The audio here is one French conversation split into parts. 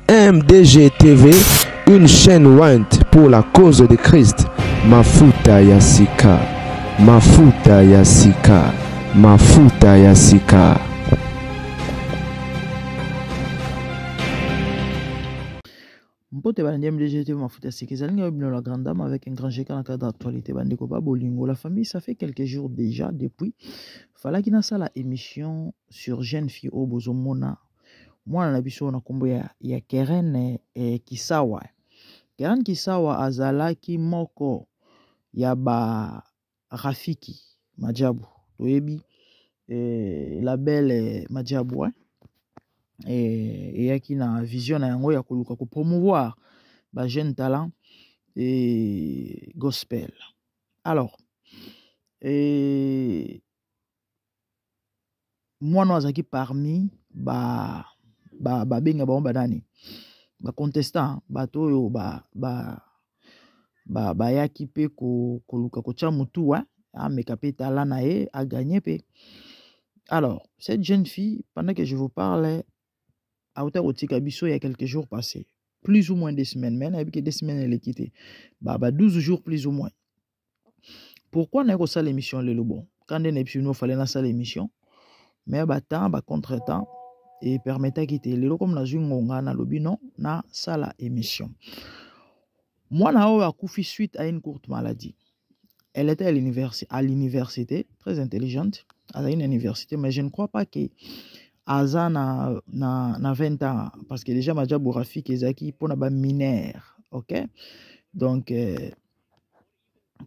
MDG TV, une chaîne Went pour la cause de Christ. Mafuta ya sika, mafuta ya sika, mafuta ya sika. Mpote bandi MDG TV mafuta ya sika. Zalinga webino la grande dame avec un grand chèque en cadre d'actualité. Bandi ko ba bolingo. La famille, ça fait quelques jours déjà depuis. Fala ki na sala émission sur jeune fille au bozomona. Mwana na biso na kombo ya Keren Kisawa. Keren Kisawa azalaki moko ya ba Rafiki Majabu. Toyebi label Majabu yaki na vision na yango ya koluka ko promouvoir ba jeune talent et gospel. Alors mwana azaki parmi benga ba nani ba contestant bato oyo ba yaki pe ko luka ko tia mutu ameka pe tala na ye a gagné pe. Alors cette jeune fille, pendant que je vous parle, a été otika biso il y a quelques jours passés, plus ou moins des semaines, mais avec des semaines elle est quittée 12 jours plus ou moins. Pourquoi n'a pas ça l'émission le bon quand on est nous fallait na ça l'émission, mais temps contre-temps et permettait quitter les comme na jungonga na lobino na sala émission. Moi na a koufi suite à une courte maladie. Elle était à l'université, très intelligente, à une université, mais je ne crois pas que Aza na 20 ans, parce que déjà Majabu Rafik Ezaki pour na mineur, ok? Donc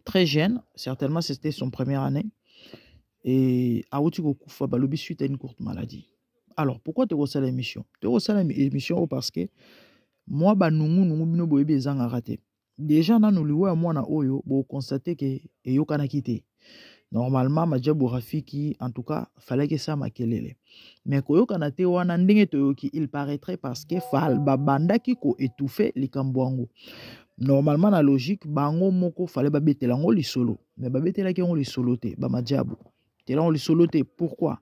très jeune, certainement c'était son première année, et a outiko koufa balobi suite à une courte maladie. Alors, pourquoi tu as l'émission? Tu as l'émission parce que moi, nous bino boyebi ezanga raté. Déjà, nous liwa moi na oyo, bo constater que eyo kana quitté. Normalement, Majabu Rafiki, en tout cas, fallait que ça makelele. Mais koyo kana te wana ndenge toyoki, il paraîtrait parce que fal babanda ki ko étouffé likambwango. Normalement, la logique, bango moko fallait babetela ngo li solo. Mais babetela ki ngo li solo te, ba Majabu. Tela ngo li solo te. Pourquoi?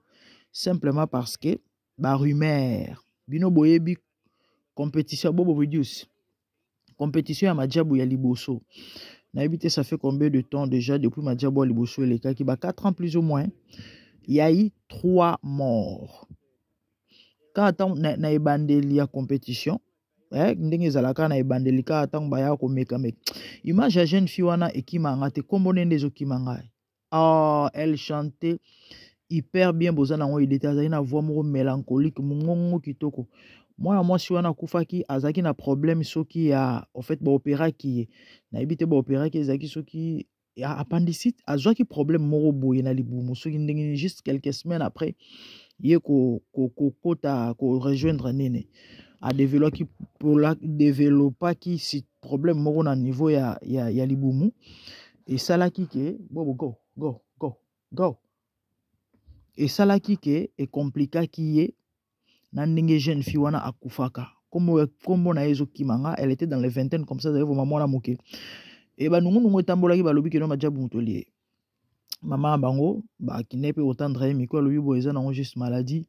Simplement parce que ba rumeur bino boyebi compétition bobo reduce compétition à Majabu ya liboso na évité ça fait combien de temps déjà depuis Majabu ya liboso les cas qui ba 4 ans plus ou moins il y a eu 3 morts quand na ebandeli ya compétition ndenge zalaka na ebandeli ka atang ba ya ko meka image ya jeune fille wana ekimanga te kombo nende zo kimanga elle chantait hyper bien bozana ngo il était na voix moko mélancolique mongongo kitoko. Moi si wana kufaki azaki na problème soki ya en fait ba opéra qui na ebité ba opéra qui ezaki soki ya appendicite azwaki problème moko boye na libumu soki ndenge juste quelques semaines après ye ko rejoindre nene a développer pour la développer qui si problème moko na niveau ya libumu et salaki ke go et ça qui est compliqué qui est nandenge jeune fille wana akufaka comme na ezo kimanga elle était dans les vingtaines comme ça vraiment mwana moke et nungu tambola ki balobi ke no Majabu mutolier maman bango ba kinepe otandre miko lobi boeza na juste maladie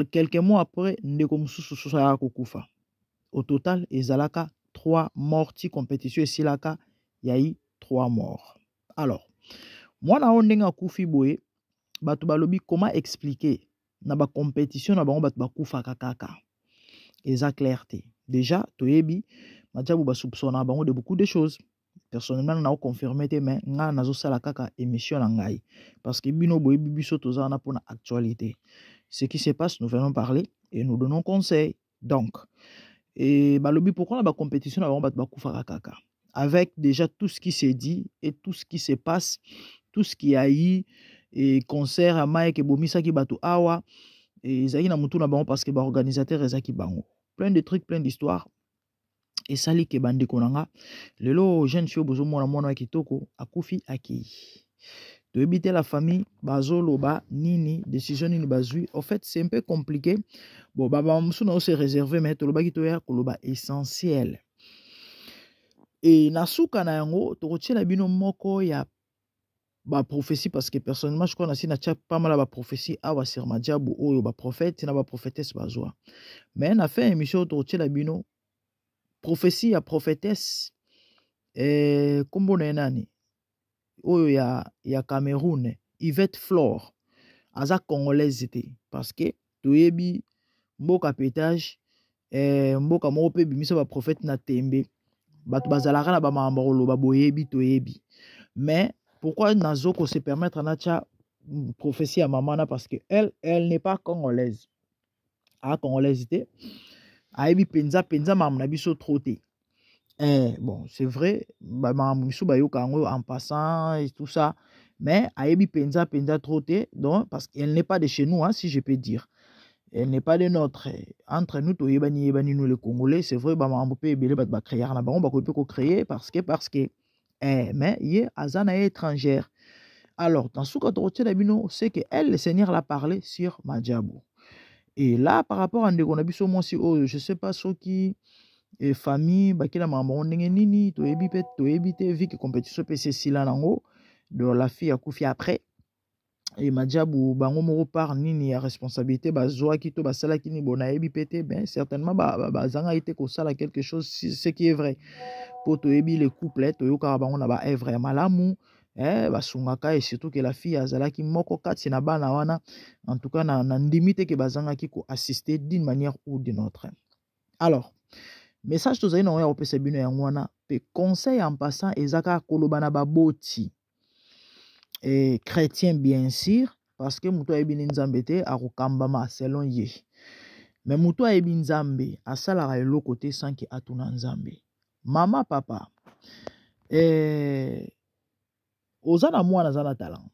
quelques mois après ndeko mususu so ya kokufa au total ezalaka 3 morts ti compétition et silaka yayi 3 morts. Alors moi na ondenga kufi boye batu balobi comment expliquer na ba compétition na bango batu bakufa kaka eza clarté déjà toyebi Majabu ba soupçonna bango de beaucoup de choses personnellement na confirmer te mais nga nazo sala kaka émission na ngai parce que bino boyebi biso toza na pona actualité ce qui se passe nous venons parler et nous donnons conseil donc et balobi pourquoi na ba compétition na bango batu bakufa kaka avec déjà tout ce qui s'est dit et tout ce qui se passe tout ce qui a eu et concert à Mike et Bomisaki Batu Awa et Zaki na mutu na bango parce que ba organisateur ezaki bango plein de trucs plein d'histoires et sali ke bande konanga lelo jeune fille bozo mona mwana wa kitoko akufi akei to éviter la famille bazoloba nini décision nini bazui en fait c'est un peu compliqué bon baba musu na se réserver mais to lobaki to ya koloba essentiel et nasuka na yango to kotiela bino moko ya ba prophétie parce que personnellement je crois na si na tcha pas mal ba prophétie awa sur Madiabou oyo ba prophète na ba prophétesse bazwa mais na fait émission to kotiela bino prophétie ya prophétesse kombo na nani oyo ya Cameroun Yvette Flore aza congolaise te parce que toyebi mboka pétage mboka moko pe bimisa ba prophète na tembe bato bazalaka na ba mamba koloba boyebi toyebi mais pourquoi nazoko se permettre na cha prophétie à mamana parce que elle n'est pas congolaise a congolaise te ayebi penza mamna biso trop te. Bon, c'est vrai, en passant et tout ça, mais Ayebi penza trop te, donc parce qu'elle n'est pas de chez nous, hein, si je peux dire. Elle n'est pas de notre. Entre nous, nous les Congolais, c'est vrai, créer parce que, mais il est azana étrangère. Alors, dans ce cas, c'est que elle, le Seigneur l'a parlé sur Madiabou. Et là, par rapport à Ndegonabiso, moi aussi, je sais pas ce qui. Et famille bakila mama ndenge nini to ebite vu que compétition PC sila nango de la fille a kufi après et Madiabou bango moko par nini ya responsabilité bazwa ki to basala kini bona ebipete ben certainement bazanga été ko sala quelque chose ce qui est vrai pour to ebi les couples to yoka bango na ba est vrai malamu basungaka et surtout que la fille azala ki moko kati na bana wana en tout cas na ndimite que bazanga ki ko assister d'une manière ou d'une autre. Alors message to zaina oya opesa bino ya ngwana pe conseil en passant ezaka kolobana baboti et chrétien bien sûr parce que muto ayebi nzambe te akokambama selon ye mais muto ayebi nzambe asalaka eloko te sans que atuna nzambe mama papa oza na mwana aza na talent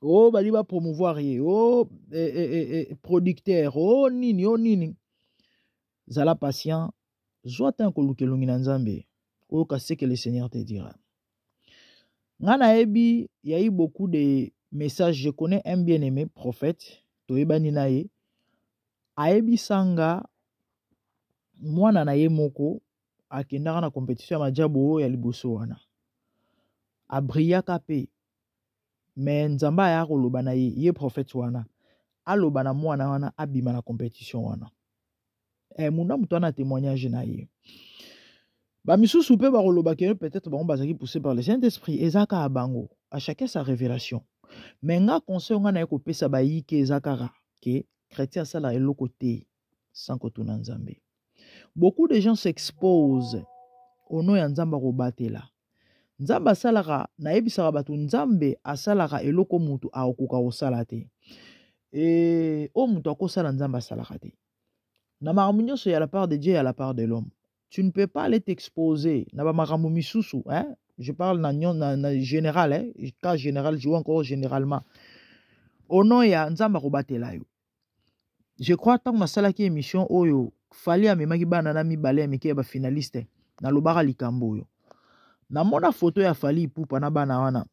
bali ba promouvoir ye producteur nini zala patient, soit un kolukelongi na nzambe, ou ce que le Seigneur te dira. Ngana ebi, il y a eu beaucoup de messages. Je connais un bien-aimé prophète, Toeba Ninaye, Aebi Sanga, mwana na ye moko, akendaka na compétition ya Madiabou ya liboso wana. Abriya kape, mais nzamba ya koloba na ye prophète wana, aloba na mwana wana abima na compétition wana. Munda mutana témoignage na ye. Ba misusu pe ba koloba ke peut-être ba bazaki poussé par le Saint-Esprit ezaka abango à chacun sa révélation. Mais nga conseil nga na ko pesa ba yi ke ezakara ke chrétien sala eloko te sans kotuna nzambe. Beaucoup de gens s'exposent au nom ya nzamba ko batela. Nzamba salaka na yebisaka batu nzambe asalaka eloko mutu akoka osala te. Mutu akosala nzamba asalaka te. Na makambo c'est à la part de Dieu et à la part de l'homme. Tu ne peux pas aller t'exposer. Na ba makambo misusu, hein? Je parle na général, hein? Cas général, je vois encore généralement. Au nom ya nzamba ko batela yo. Je crois tant que masala ki émission oyo fali amemaki bana na mibale ameke ba finaliste na lobaka likambo yo. Na mona photo ya fali pupa na bana wana.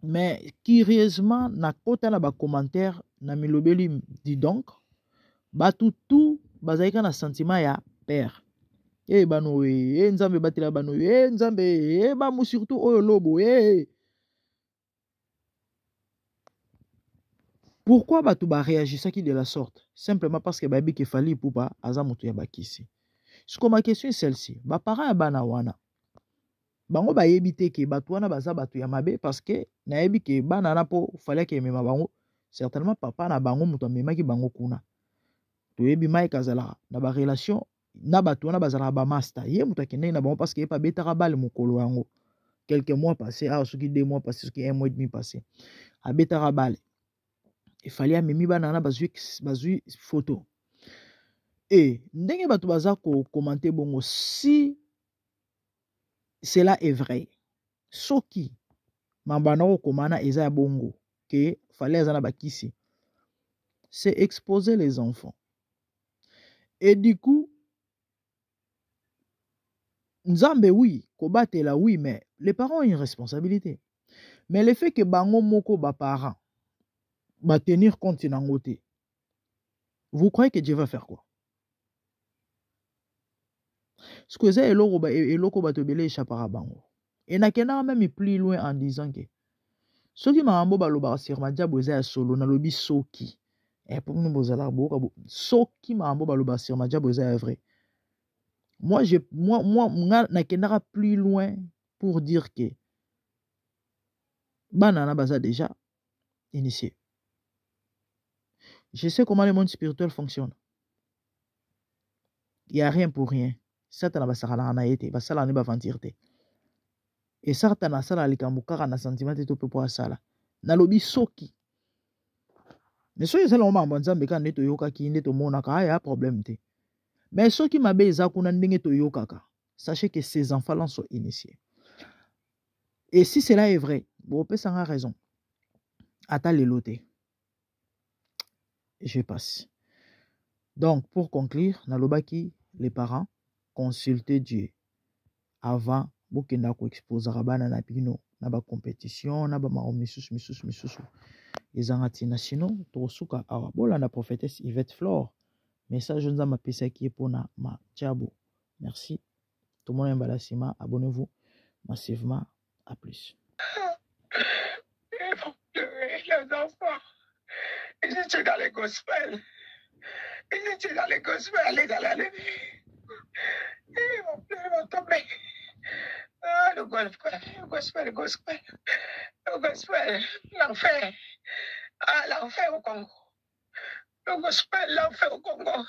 Mais curieusement na kota na ba commentaire na milobeli dit donc batu tout bazaika na sentiment ya père. Bano nzambe batela bano nzambe bamu surtout oyo lobo Pourquoi batu ba réagissaki de la sorte? Simplement parce que babi ke fali pupa aza mutu ya bakisi. Ce ma question est celle-ci. Ba parents ya bana wana. Bango ba yebite ke batu wana baza batu ya mabe parce que na yebi ke bana na po fallait ke mema bango certainement papa na bango mutu amemaki bango kuna. Toyebi Mike azala na ba relation na batu wana bazala ba master ye mutu akende na bango parce que ye pa betaka bale mukolo yango quelques mois passés soki 2 mois passés soki 1 mois et demi passé abetaka bale il fallait amemi bana na bazui photo ndenge batu baza ko commenter bongo si cela est vrai soki mambana ko komana eza ya bongo que fallait azana bakisi c'est exposer les enfants. Et du coup, Nzambe, oui. Kobatela, oui, mais les parents ont une responsabilité. Mais le fait que bango moko ba parents va tenir compte nangote, vous croyez que Dieu va faire quoi? Ce que c'est eloko ba tobele échappera bango. Et nakena même plus loin en disant que soki makambo baloba sur madiabo eza ya solo na lobi soki. Et pour nous bozala boka soki makambo baloba sur madiabo eza ya vrai. Moi nakena plus loin pour dire que banana baza déjà initié. Je sais comment le monde spirituel fonctionne. Il n'y a rien pour rien. Satan va s'arrêter, été, va s'arrêter, va ventir. Et Satan a sala likambuka na sentiment to pepo asala. Na lobi soki. Mais soki sala on m'a nzambe ka neto yoka ki neto monaka ya problème te. Mais soki mabe eza kuna ndenge to yokaka. Sachez que ces enfants-là sont initiés. Et si cela est vrai, vous pouvez s'en avoir raison. Attends les lotés. Je passe. Donc, pour conclure, nalobaki, les parents, consultez Dieu avant bokenda ko exposer bana na bino na ba compétition na ba misusu ezanga tina sino tosuka awa bola na prophétesse Yvette Flore message nza mapesa ki pona ma tchabo. Merci tout le monde embalasima, abonnez-vous massivement, à plus. Ils vont pleurer, les enfants. Ils étaient dans les gospels. Ils étaient dans les gospels et dans la levée. Ils vont pleurer, ils vont tomber. Ah, le gospel, l'enfer. Ah, l'enfer au Congo. Le gospel, l'enfer au Congo.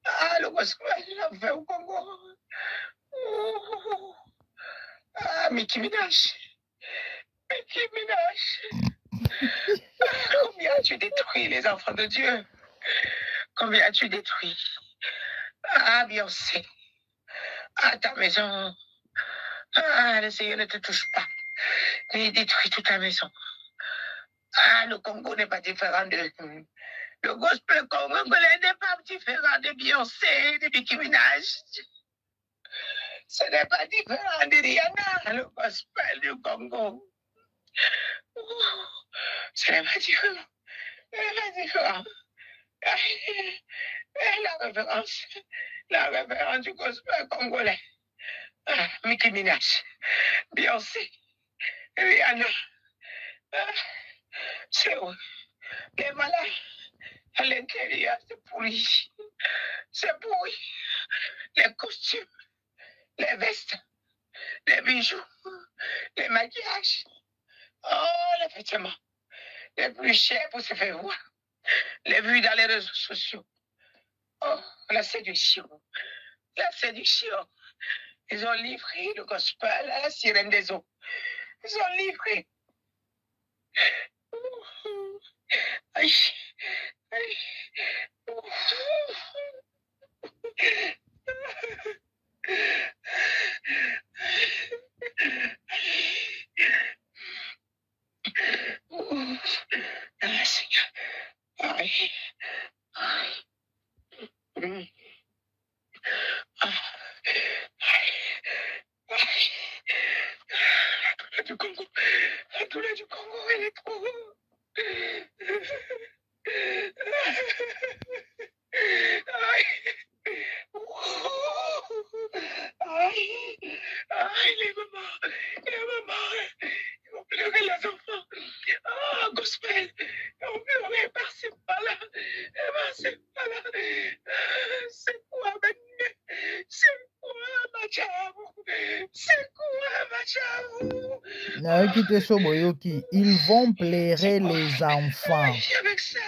Ah, le gospel, l'enfer au Congo. Oh. Ah, Mickey Minaj. Mickey Minaj. Combien as-tu détruit les enfants de Dieu? Combien as-tu détruit? Ah, Beyoncé. Ah, ta maison. Ah, le Seigneur ne te touche pas. Il détruit toute ta maison. Ah, le Congo n'est pas différent de... Le gospel congolais n'est pas différent de Beyoncé, de Nicki Minaj. Ce n'est pas différent de Rihanna, le gospel du Congo. Ce n'est pas différent. Ce n'est pas différent. La référence du gospel congolais. Ah, Nicki Minaj, Beyoncé, Rihanna. Ah, c'est où? Les malades à l'intérieur, c'est pourri. C'est pourri. Les costumes, les vestes, les bijoux, les maquillages. Oh, les vêtements. Les plus chers pour se faire voir. Les vues dans les réseaux sociaux. Oh, la séduction. La séduction. Ils ont livré le gospel à la sirène des eaux. Ils ont livré. Aïe. Aïe. Ah, Seigneur. Aïe. Aïe. La douleur du Congo. La douleur du Congo, elle est trop. Les mamans, ils vont pleurer les enfants. Ah, gospel, ils vont pleurer par-ci, par-là, par-ci, par-là. C'est quoi, c'est quoi, ma chavou? C'est quoi, ma chavou? Ils vont plairer les enfants. Avec ça,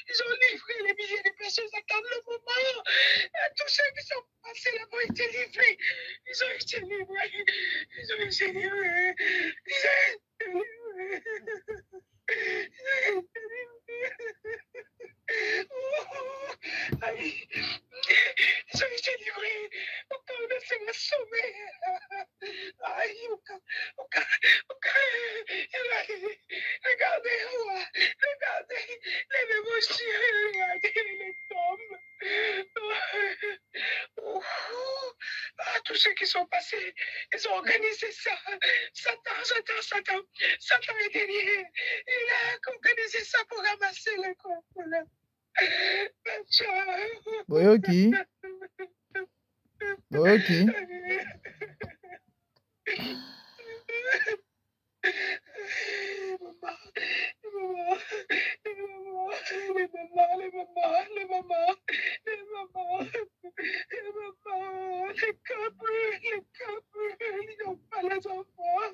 ils ont livré les milliers de personnes attendent le moment. Tous ceux qui sont passés là ont été livrés. Ils ont été livrés. Ils ont été livrés. Ils ont été livrés. Ils ont été livrés. Aucun ne s'est sauvé. Aïe, aucun. Regardez, regardez les émotions, regardez les tombes. Ah, tout ceux qui sont passés, ils ont organisé ça. Satan est derrière. Il a organisé ça pour ramasser le corps. Boyoki. Boyoki. Ils n'ont pas les enfants.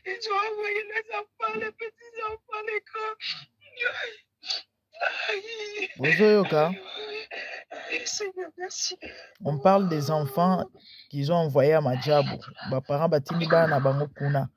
Ils ont envoyé les enfants, les petits enfants, les grands. Bozoyoka. Seigneur, merci. On parle des enfants qu'ils ont envoyés à Madjabou. Ba parents batini ba na bango kuna.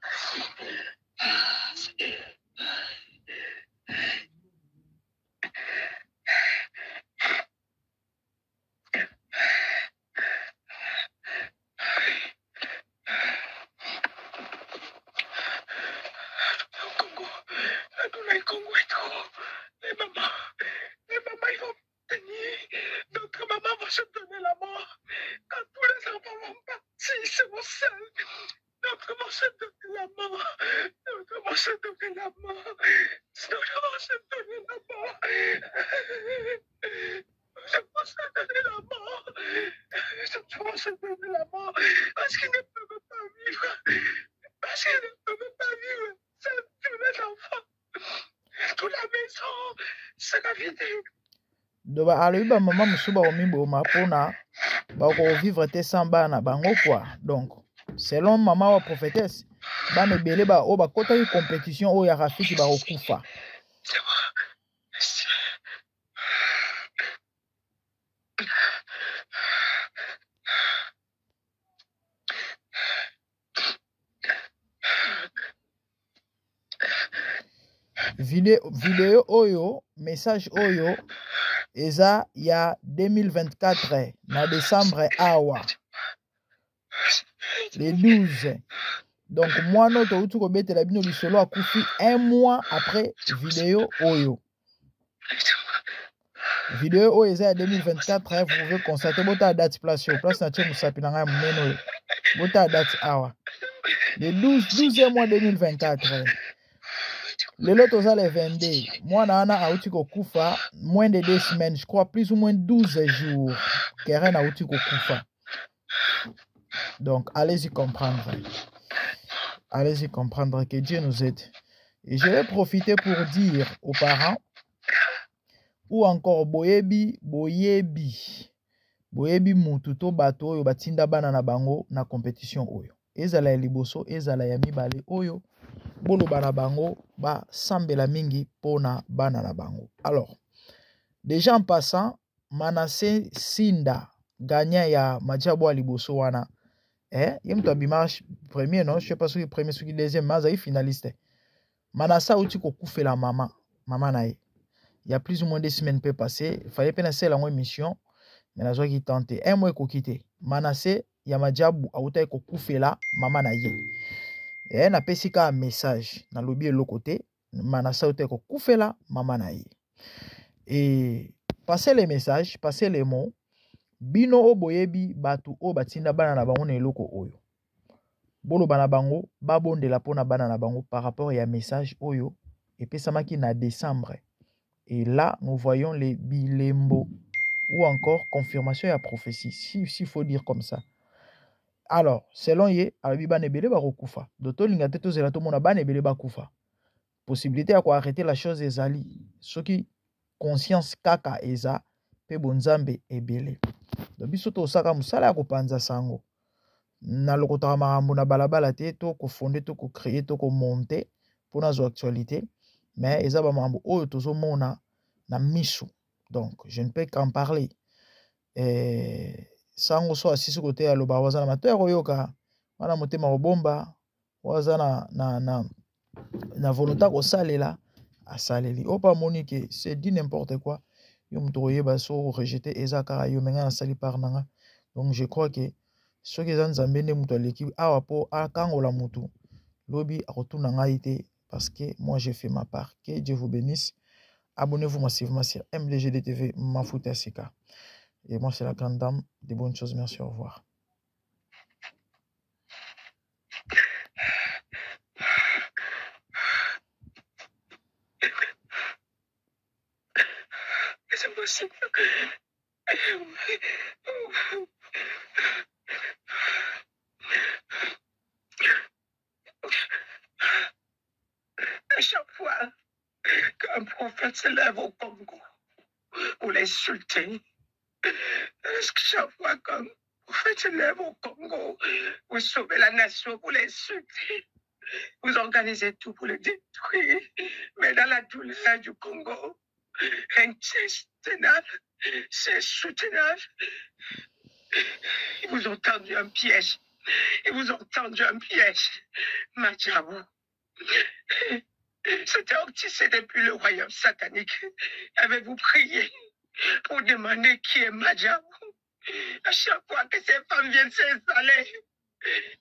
Parce qu'ils ne peuvent pas vivre. Parce qu'ils ne peuvent pas vivre. C'est tous les enfants. Toute la maison. C'est la vie. Donc alors ba maman musuba omimbo mapona ba ko vivre te sans bana bango quoi. Donc selon maman wa prophétesse ba ne belé ba o ba kota une compétition o ya rafiki ba okufa. Vidéo oyo, message oyo, eza ya 2024, na décembre awa, le 12. Donc, moi, notre outil kobete la bino lisolo a koufi un mois après vidéo oyo. Vidéo oyo eza ya 2024, vous pouvez constater bota date place yo, place na tche musapinanga mneno, bota date awa. Le 12e mois 2024. Le lot aux les 22. Moi, Nana a outil Koufa, moins de 2 semaines, je crois, plus ou moins 12 jours. Keren a outil Koufa. Donc, allez-y comprendre. Allez-y comprendre que Dieu nous aide. Et je vais profiter pour dire aux parents, ou encore Boyebi Mututo Bato, yo batinda bana na bango na compétition oyo. Ezala ya liboso, ezala ya mibale oyo. Bolo bana bango ba sambela mingi pona bana na bango. Alors, déjà en passant, Manassé Sinda gagnant ya Madjabou à liboso wana. Il y a bimache premier non, je sais pas si premier ou deuxième, mais il finaliste. Manassa outi ko koufe la maman nae. Il y a plus ou moins 2 semaines peut passer, il fallait penser la mission, mais la joie qui tentait un mois ko quitter. Manassé ya Madjabou a outa ko koufe la maman nae. Et na pesika un message na lobby de l'autre côté Manassa ote ko koufela mama na ye. Et passer les messages, passer les mots, bino o boyebi batu o batinda bana na bango na eloko oyo. Bolo bana bango babonde la pona bana na bango par rapport à message oyo et puis ça maki na décembre. Et là nous voyons les bilembo ou encore confirmation à prophétie, s'il faut dire comme ça. Alors, selon ye, alabi ba nebele ba rokufa. Doto linga teto zelato mona ba nebele ba kufa. Possibilité à quoi arrêter la chose ezali. Ce qui conscience kaka eza pe bonzambe ebele. Donc biso to saka musala ya kopanza sango. Na lokota marambo na balabala te to ko fonder to ko créer to ko monter pour na zo actualité, mais eza ba mambo oyo tozo mona na misu. Donc, je ne peux qu'en parler. Sango so asisi kote ya loba wazana matoya koyoka wana motema robomba wazana na volonté ko salela asaleli opa monique c'est dit n'importe quoi yo mtoye baso rejeter ezaka yo menga na sali par nanga. Donc je crois que ceux qui ont zambene muto l'équipe awapo akangola mutu lobi akotuna ngaite parce que moi j'ai fait ma part. Que Dieu vous bénisse. Abonnez-vous massivement sur MDGD TV Mafuta Sika. Et moi, c'est la grande dame. Des bonnes choses. Merci. Au revoir. À chaque fois qu'un prophète se lève au Congo pour l'insulter, chaque fois qu'un prophète se lève au Congo pour sauver la nation, pour l'insulter, vous organisez tout pour le détruire. Mais dans la douleur du Congo, c'est soutenable. Ils vous ont tendu un piège. Ils vous ont tendu un piège. Madjabou. C'était octissé depuis le royaume satanique. Avez-vous prié pour demander qui est Madjabou? À chaque fois que ces femmes viennent s'installer,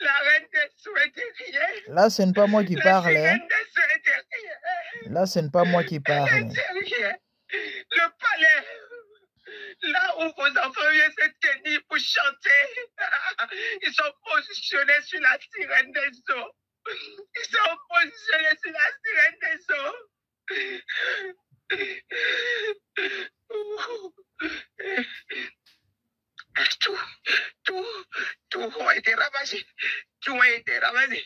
la reine des Sceaux est derrière. Là, ce n'est pas moi qui parle. La reine des Sceaux est derrière. Là, ce n'est pas moi qui parle. Le palais, là où vos enfants viennent se tenir pour chanter, ils sont positionnés sur la sirène des eaux. Ils sont positionnés sur la sirène des eaux. Tout a été ravagé. Tout a été ravagé.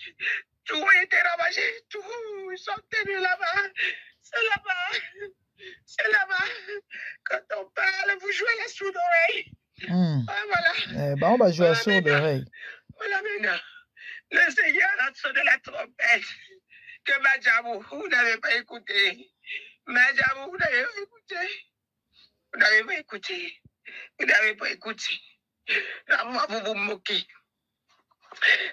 Tout a été ravagé. Tout, ils sont tenus là-bas. C'est là-bas. C'est là-bas. Quand on parle, vous jouez la sourde oreille. Ah, voilà. Eh ben, on va jouer la sourde oreille. Voilà maintenant. Le Seigneur a sonné la trompette. Que Madjabou, vous n'avez pas écouté. Madjabou, vous n'avez pas écouté. Vous n'avez pas écouté. Vous n'avez pas écouté. La mort, vous vous moquez.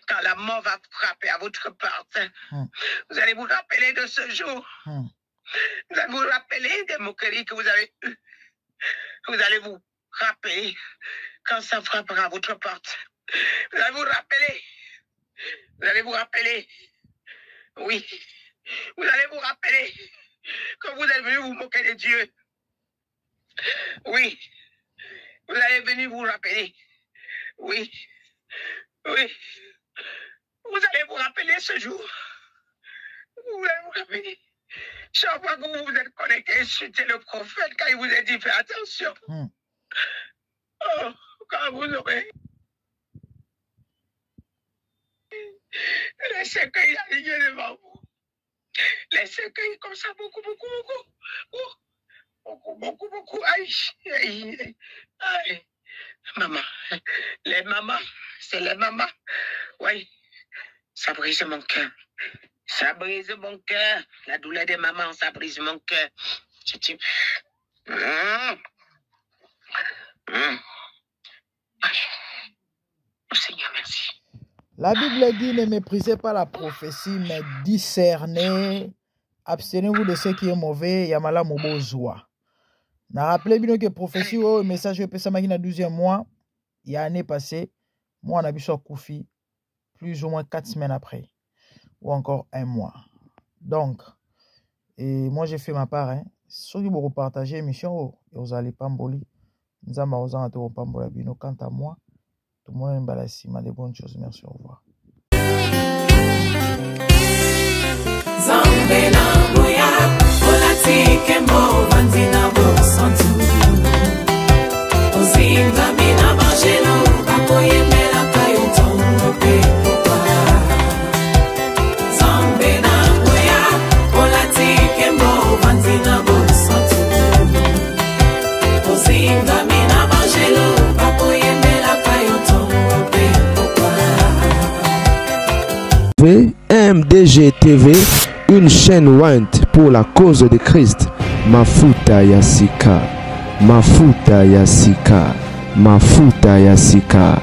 Quand la mort va frapper à votre porte, vous allez vous rappeler de ce jour. Vous allez vous rappeler des moqueries que vous avez eues. Vous allez vous rappeler quand ça frappera à votre porte. Vous allez vous rappeler. Vous allez vous rappeler. Oui. Vous allez vous rappeler quand vous êtes venu vous moquer de Dieu. Oui. Vous allez venir vous rappeler. Oui. Oui. Vous allez vous rappeler ce jour. Vous allez vous rappeler. Chaque fois que vous vous êtes connecté, insultez le prophète quand il vous a dit faites attention. Oh, quand vous aurez les cercueils alignés devant vous. Les cercueils comme ça, beaucoup. Aïe, aïe, aïe. Maman, les mamans, c'est les mamans. Oui, ça brise mon cœur. Ça brise mon cœur. La douleur des mamans, ça brise mon cœur. Oh Seigneur, merci. La Bible dit ne méprisez pas la prophétie, mais discernez. Abstenez-vous de ce qui est mauvais. Yamala Mobozoa. Na rappelé bien que prophétie, oh, message que ça m'a dit dans 12e mois, il y a année passée, moi on a vu sur Koufi, plus ou moins 4 semaines après, ou encore 1 mois. Donc, et moi j'ai fait ma part, hein. Ceux qui vont partager l'émission, vous allez pas m'boli. Nous allons pas m'boli. Quant à moi, tout le monde est des bonnes choses. Merci, au revoir. MDG TV, une chaîne want pour la cause de Christ. Mafuta Yasika, Mafuta Yasika, Mafuta Yasika.